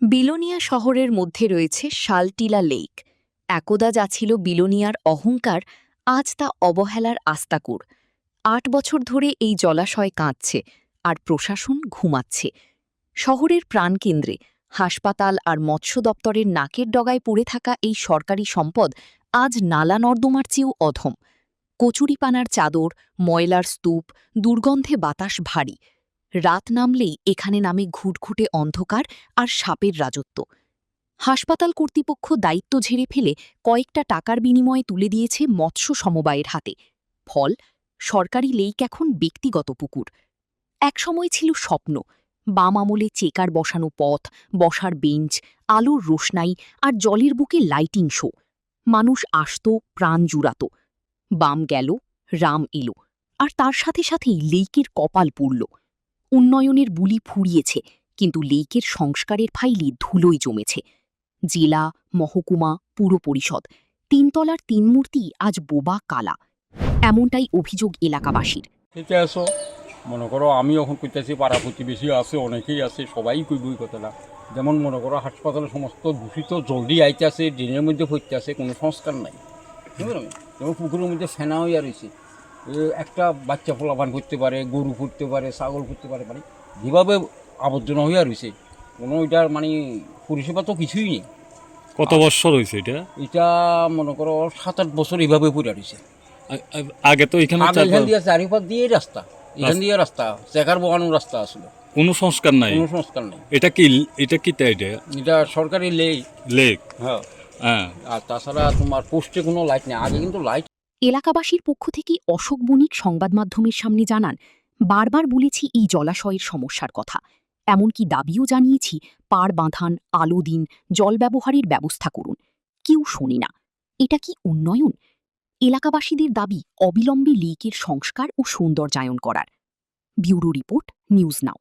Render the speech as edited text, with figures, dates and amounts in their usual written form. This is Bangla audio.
বিলোনিয়া শহরের মধ্যে রয়েছে শালটিলা লেক। একদা যা ছিল বিলোনিয়ার অহংকার, আজ তা অবহেলার আস্তাকুড়। ৮ বছর ধরে এই জলাশয় কাঁদছে, আর প্রশাসন ঘুমাচ্ছে। শহরের প্রাণকেন্দ্রে হাসপাতাল আর মৎস্য দপ্তরের নাকের ডগায় পড়ে থাকা এই সরকারি সম্পদ আজ নালা নর্দমার চেয়েও অধম। কচুরিপানার চাদর, ময়লার স্তূপ, দুর্গন্ধে বাতাস ভারী। রাত নামলেই এখানে নামে ঘুটঘুটে অন্ধকার আর সাপের রাজত্ব। হাসপাতাল কর্তৃপক্ষ দায়িত্ব ঝেড়ে ফেলে কয়েকটা টাকার বিনিময়ে তুলে দিয়েছে মৎস্য সমবায়ের হাতে। ফল, সরকারি লেক এখন ব্যক্তিগত পুকুর। একসময় ছিল স্বপ্ন, বাম আমলে চেকার বসানো পথ, বসার বেঞ্চ, আলোর রোশনাই আর জলের বুকে লাইটিং শো। মানুষ আসত, প্রাণ জুড়াত। বাম গেল, রাম এলো, আর তার সাথে সাথেই লেকের কপাল পুড়ল। উন্নয়নের বুলি ফুরিয়েছে, কিন্তু লেকের সংস্কারের ফাইলে ধুলোই জমেছে। জেলা, মহকুমা, পুর পরিষদ, তিনতলার তিন মূর্তি আজ বোবা কালা। এমনটাই অভিযোগ এলাকাবাসীর। ঠিক আছে, মনে করো আমি এখন করতেছি, পাড়া প্রতিবেশী আছে, অনেকেই আছে, সবাই কইবই কথাটা। যেমন মনে করো হাসপাতালে সমস্ত দূষিত জলদি আইতে আছে, ড্রেনের মধ্যে পড়তে আছে, কোনো সংস্কার নাই। বুঝলেন? যেমন পুকুরের মধ্যে ফেনা হইয়া রয়েছে, একটা বাচ্চা ফলাফান করতে পারে, গরু ফুটতে পারে, ছাগল ফুটতে পারে, মানে যেভাবে আবর্জনা হইয়া রয়েছে, কোনো এটার মানে পরিষেবা তো কিছুই নেই। কত বছর হয়েছে এটা? এটা মনে করো 7-8 বছর এইভাবে পড়ে রয়েছে। আগে তো এখানে এখান দিয়ে চারিপাশ দিয়ে রাস্তা, এখান দিয়ে রাস্তা, চেকার বগানোর রাস্তা আসলো, কোনো সংস্কার নাই। কোনো সংস্কার নেই। এটা কি তাই এটা সরকারি লেক? হ্যাঁ। হ্যাঁ। আর তাছাড়া তোমার পোস্টে কোনো লাইট নেই, আগে কিন্তু লাইট। এলাকাবাসীর পক্ষ থেকে অশোক বণিক সংবাদ মাধ্যমের সামনে জানান, বারবার বলেছি এই জলাশয়ের সমস্যার কথা। এমনকি দাবিও জানিয়েছি, পাড় বাঁধান, আলো দিন, জল ব্যবহারের ব্যবস্থা করুন। কেউ শোনে না। এটা কি উন্নয়ন? এলাকাবাসীদের দাবি অবিলম্বে লেকের সংস্কার ও সৌন্দর্যায়ন করার। Bureau report, news now.